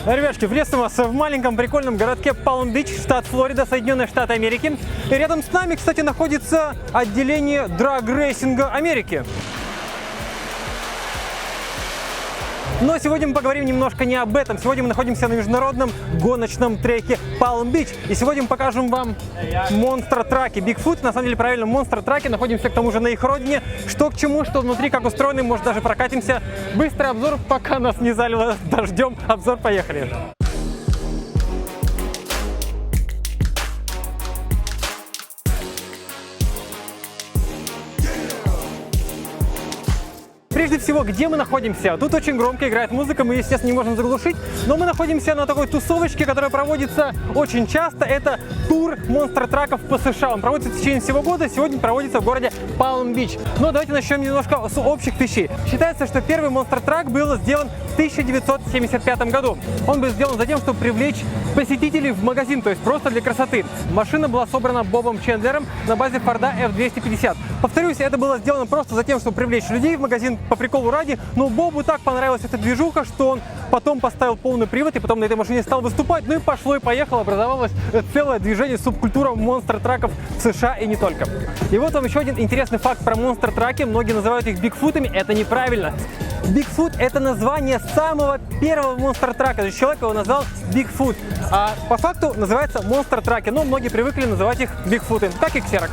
Ребятки, приветствую вас в маленьком прикольном городке Палм-Бич, штат Флорида, Соединенные Штаты Америки. И рядом с нами, кстати, находится отделение драг-рейсинга Америки. Но сегодня мы поговорим немножко не об этом. Сегодня мы находимся на международном гоночном треке Палм-Бич. И сегодня мы покажем вам монстр-траки. Bigfoot, на самом деле правильно, монстр-траки. Находимся к тому же на их родине. Что к чему, что внутри, как устроены, может даже прокатимся. Быстрый обзор, пока нас не залило дождем. Обзор, поехали. Прежде всего, где мы находимся? Тут очень громко играет музыка, мы, естественно, не можем заглушить, но мы находимся на такой тусовочке, которая проводится очень часто. Это тур монстр-траков по США. Он проводится в течение всего года, сегодня проводится в городе Палм-Бич. Но давайте начнем немножко с общих вещей. Считается, что первый монстр-трак был сделан в 1975 году. Он был сделан за тем, чтобы привлечь посетителей в магазин, то есть просто для красоты. Машина была собрана Бобом Чендлером на базе Форда F250. Повторюсь, это было сделано просто за тем, чтобы привлечь людей в магазин по приколу ради, но Бобу так понравилась эта движуха, что он потом поставил полный привод и потом на этой машине стал выступать. Ну и пошло и поехало, образовалось целое движение, субкультура монстр-траков в США и не только. И вот вам еще один интересный факт про монстр-траки. Многие называют их бигфутами, это неправильно. Bigfoot – это название самого первого монстр-трака. То есть человек его назвал Bigfoot. А по факту называется монстр-траки, но многие привыкли называть их бигфуты, как и Xerox.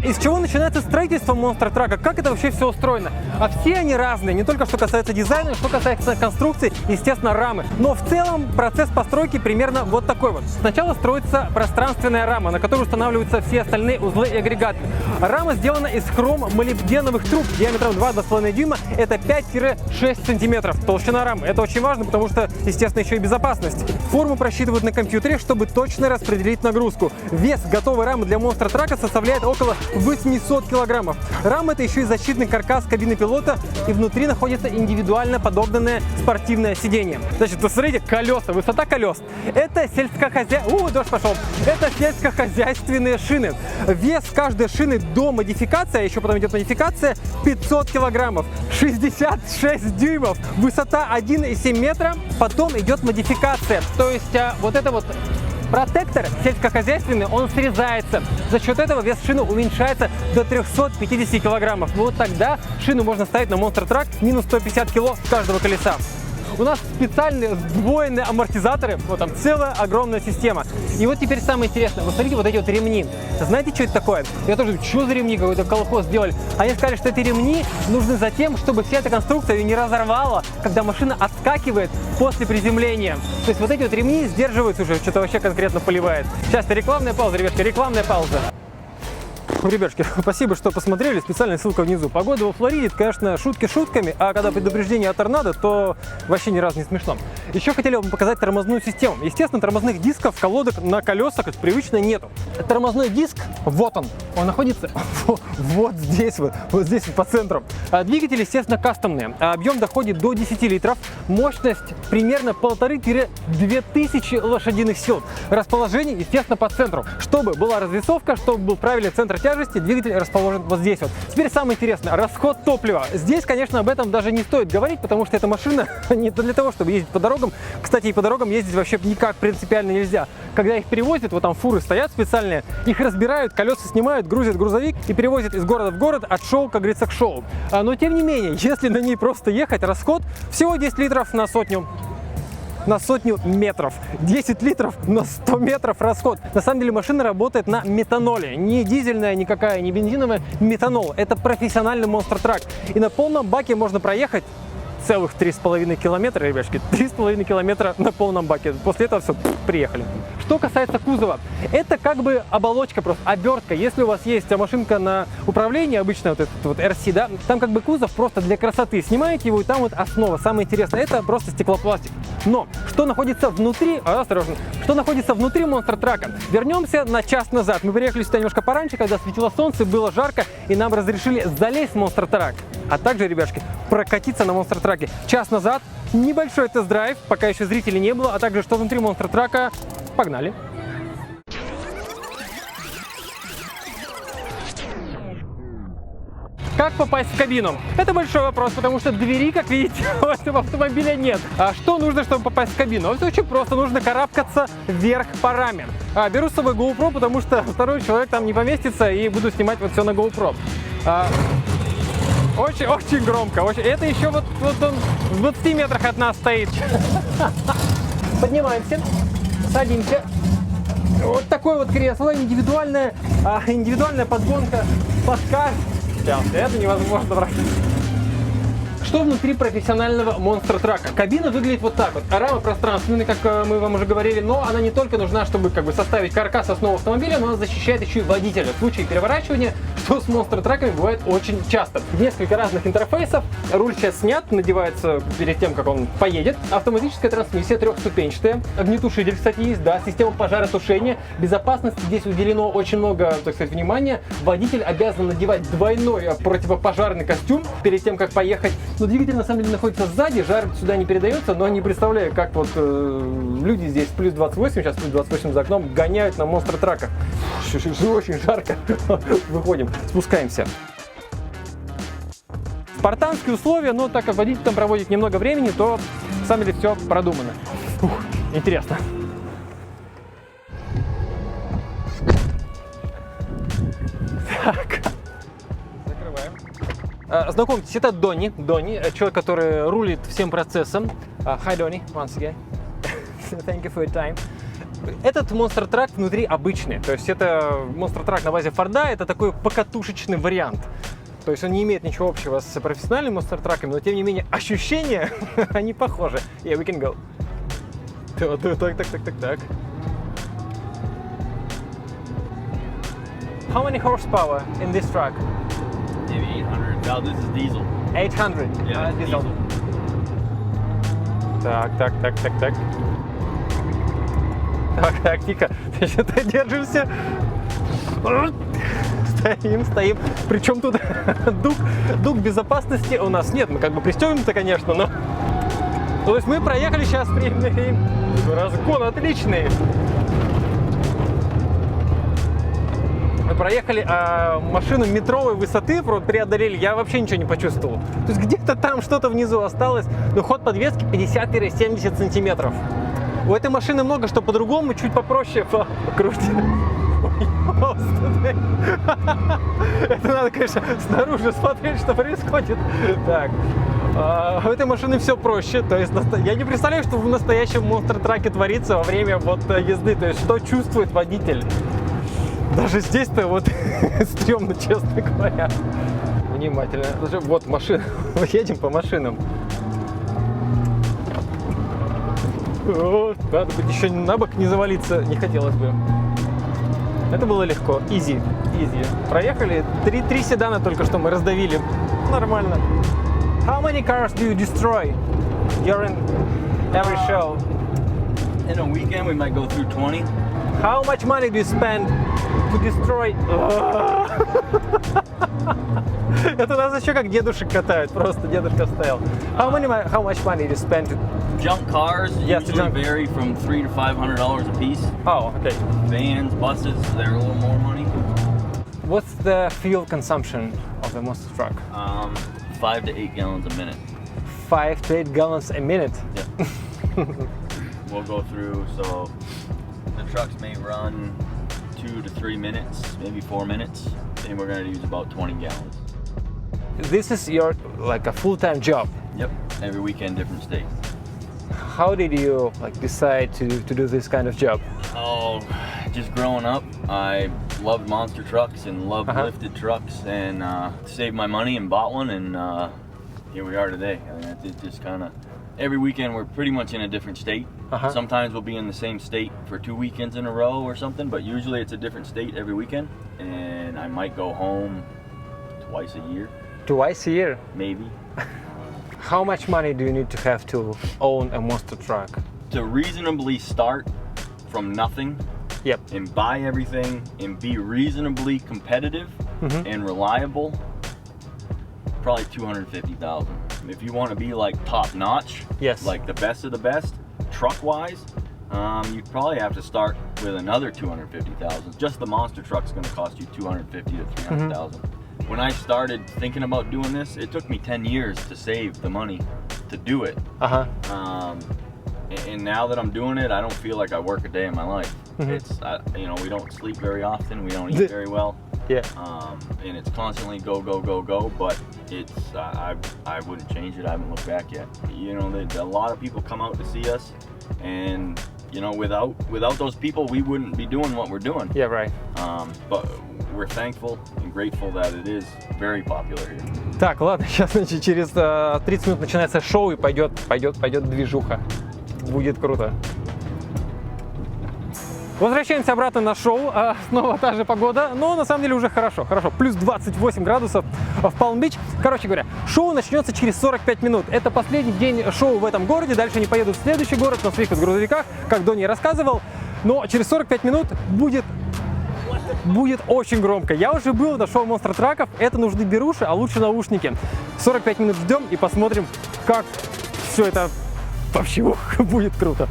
Из чего начинается строительство монстр-трака? Как это вообще все устроено? А все они разные, не только что касается дизайна, что касается конструкции, естественно, рамы. Но в целом процесс постройки примерно вот такой вот. Сначала строится пространственная рама, на которую устанавливаются все остальные узлы и агрегаты. Рама сделана из хром-молибденовых труб диаметром 2,5 дюйма. Это 5-6 сантиметров толщина рамы. Это очень важно, потому что, естественно, еще и безопасность. Форму просчитывают на компьютере, чтобы точно распределить нагрузку. Вес готовой рамы для монстр-трака составляет около 800 килограммов. Рама — это еще и защитный каркас кабины пилота, и внутри находится индивидуально подогнанное спортивное сиденье. Значит, посмотрите, колеса, высота колес. Это дождь пошел. Это сельскохозяйственные шины. Вес каждой шины до модификации, а еще потом идет модификация, 500 килограммов. 66 дюймов. Высота 1,7 метра. Потом идет модификация. То есть вот это вот протектор сельскохозяйственный, он срезается. За счет этого вес шины уменьшается до 350 килограммов. Вот тогда шину можно ставить на монстр-трак минус 150 кило с каждого колеса. У нас специальные сдвоенные амортизаторы, вот там целая огромная система. И вот теперь самое интересное, вы смотрите вот эти вот ремни. Знаете, что это такое? Я тоже думаю, что за ремни, какой-то колхоз сделали. Они сказали, что эти ремни нужны за тем, чтобы вся эта конструкция ее не разорвала, когда машина отскакивает после приземления. То есть вот эти вот ремни сдерживаются уже, что-то вообще конкретно поливает. Сейчас рекламная пауза, ребятки, рекламная пауза. Ребятки, спасибо, что посмотрели. Специальная ссылка внизу. Погода во Флориде, конечно, шутки шутками, а когда предупреждение о торнадо, то вообще ни разу не смешно. Еще хотели вам показать тормозную систему. Естественно, тормозных дисков, колодок на колесах, как привычно, нету. Тормозной диск, вот он находится вот здесь вот по центру. Двигатель, естественно, кастомный. Объем доходит до 10 литров. Мощность примерно 1500-2000 лошадиных сил. Расположение, естественно, по центру. Чтобы была развесовка, чтобы был правильный центр тяжести, двигатель расположен вот здесь вот. Теперь самое интересное, расход топлива. Здесь, конечно, об этом даже не стоит говорить, потому что эта машина не для того, чтобы ездить по дорогам. Кстати, и по дорогам ездить вообще никак принципиально нельзя. Когда их перевозят, вот там фуры стоят специальные, их разбирают, колеса снимают, грузят грузовик и перевозят из города в город от шоу, как говорится, к шоу. Но тем не менее, если на ней просто ехать, расход всего 10 литров на сотню метров. 10 литров на 100 метров расход. На самом деле машина работает на метаноле. Не дизельная никакая, не бензиновая, метанол. Это профессиональный монстр-трак. И на полном баке можно проехать целых 3,5 километра, ребятки, 3,5 километра на полном баке. После этого все, приехали. Что касается кузова, это как бы оболочка, просто обертка. Если у вас есть машинка на управлении, обычно вот этот вот RC, да, там как бы кузов просто для красоты. Снимаете его, и там вот основа. Самое интересное, это просто стеклопластик. Но что находится внутри, осторожно, что находится внутри монстр-трака? Вернемся на час назад. Мы приехали сюда немножко пораньше, когда светило солнце, было жарко, и нам разрешили залезть в монстр-трак. А также, ребятки, прокатиться на монстр-траке. Час назад небольшой тест-драйв, пока еще зрителей не было, а также что внутри монстр-трака. Погнали! Как попасть в кабину? Это большой вопрос, потому что двери, как видите, у этого автомобиля нет. А что нужно, чтобы попасть в кабину? Все очень просто, нужно карабкаться вверх по раме. Беру с собой GoPro, потому что второй человек там не поместится, и буду снимать вот все на GoPro. Очень громко. Это еще вот он в 20 метрах от нас стоит. Поднимаемся, садимся. Вот такое вот кресло, индивидуальная подгонка под каждый. Это невозможно брать. Что внутри профессионального монстр-трака? Кабина выглядит вот так вот. Рама пространственная, как мы вам уже говорили, но она не только нужна, чтобы составить каркас основы автомобиля, но она защищает еще и водителя в случае переворачивания, что с монстр-траками бывает очень часто. Несколько разных интерфейсов. Руль сейчас снят, надевается перед тем, как он поедет. Автоматическая трансмиссия трехступенчатая. Огнетушитель, кстати, есть, да. Система пожаротушения. Безопасности здесь уделено очень много, так сказать, внимания. Водитель обязан надевать двойной противопожарный костюм перед тем, как поехать. Но двигатель на самом деле находится сзади, жар сюда не передается, но не представляю, как вот люди здесь плюс 28, сейчас плюс 28 за окном, гоняют на монстр-траках. Очень жарко. Выходим, спускаемся. Спартанские условия, но так как водитель там проводит немного времени, то на самом деле все продумано. Интересно. Так. Знакомьтесь, это Донни, человек, который рулит всем процессом. Hi, Donny, once again. Thank you for your time. Этот монстр-трак внутри обычный, то есть это монстр-трак на базе Форда, это такой покатушечный вариант. То есть он не имеет ничего общего с профессиональными монстр-траками, но тем не менее ощущения, они похожи. Yeah, we can go. Так. How many horsepower in this truck? Maybe 800. No, this is diesel. 800. Yeah, Diesel. Так. Так, тихо. Что-то держимся. Стоим. Причем тут дуг безопасности у нас нет. Мы как бы пристегнуты, конечно, но... То есть мы проехали сейчас разгон отличный. Мы проехали машину метровой высоты, преодолели, я вообще ничего не почувствовал. То есть где-то там что-то внизу осталось, но ход подвески 50-70 сантиметров. У этой машины много что по-другому, чуть попроще покрутить. Это надо, конечно, снаружи смотреть, что происходит. Так. У этой машины все проще, то есть я не представляю, что в настоящем монстр-траке творится во время езды, то есть что чувствует водитель. Даже здесь-то вот стрёмно, честно говоря. Внимательно. Вот машина. Мы едем по машинам. Надо быть еще на бок не завалиться, не хотелось бы. Это было легко. Easy. Проехали. Три седана только что мы раздавили. Нормально. How many cars do you destroy during every show? In a weekend, we might go through 20. How much money do you spend to destroy? Это нас еще как дедушек катают, просто дедушка стоял. How much money do you spend to... Junk cars Yes, usually vary from $300 to $500 a piece. Oh, okay. Vans, buses, they're a little more money. What's the fuel consumption of the monster truck? 5 to 8 gallons a minute. 5 to 8 gallons a minute? Yep. We'll go through, so the trucks may run 2 to 3 minutes, maybe 4 minutes, and we're going to use about 20 gallons. This is your a full-time job. Yep, every weekend, different state. How did you decide to do this kind of job? Oh, just growing up, I loved monster trucks and loved lifted trucks, and saved my money and bought one, and here we are today. I mean, it just kind of every weekend we're pretty much in a different state. Sometimes we'll be in the same state for 2 weekends in a row or something, but usually it's a different state every weekend, and I might go home twice a year. Twice a year? Maybe. How much money do you need to have to own a monster truck? To reasonably start from nothing, yep, and buy everything and be reasonably competitive and reliable, probably $250,000. If you want to be top notch, yes, like the best of the best, truck wise, you probably have to start with another $250,000. Just the monster truck's going to cost you $250,000 to $300,000. when I started thinking about doing this, it took me 10 years to save the money to do it. Ага. And now that I'm doing it, I don't feel like I work a day in my life. It's, you know, we don't sleep very often, we don't eat very well. Yeah. And it's constantly go, go, go, go, but it's, I wouldn't change it, I haven't looked back yet. You know, a lot of people come out to see us, and, you know, without those people, we wouldn't be doing what we're doing. Yeah, right. But we're thankful and grateful that it is very popular here. Так, ладно, сейчас, значит, через 30 минут начинается шоу и пойдет движуха. Будет круто. Возвращаемся обратно на шоу. Снова та же погода, но на самом деле уже хорошо. Плюс 28 градусов в Палм-Бич. Короче говоря, шоу начнется через 45 минут. Это последний день шоу в этом городе. Дальше они поедут в следующий город на своих грузовиках, как Донни рассказывал. Но через 45 минут будет очень громко. Я уже был на шоу монстр-траков. Это нужны беруши, а лучше наушники. 45 минут ждем и посмотрим, как все это вообще будет круто.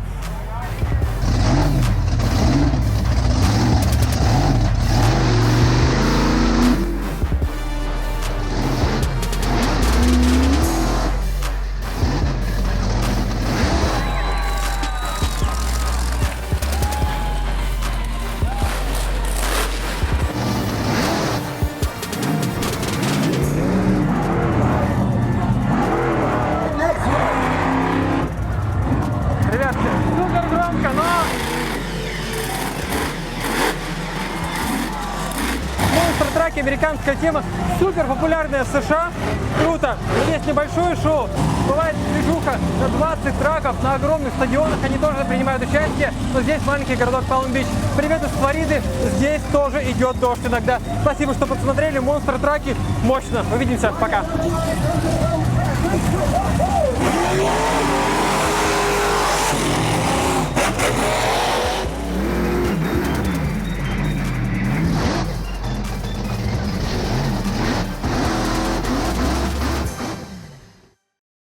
Монстр-траки, американская тема, супер популярная в США, круто. Есть небольшое шоу, бывает движуха на 20 траков на огромных стадионах, они тоже принимают участие, но здесь маленький городок Палм-Бич. Привет из Флориды, здесь тоже идет дождь иногда. Спасибо, что посмотрели, монстр-траки, мощно, увидимся, пока.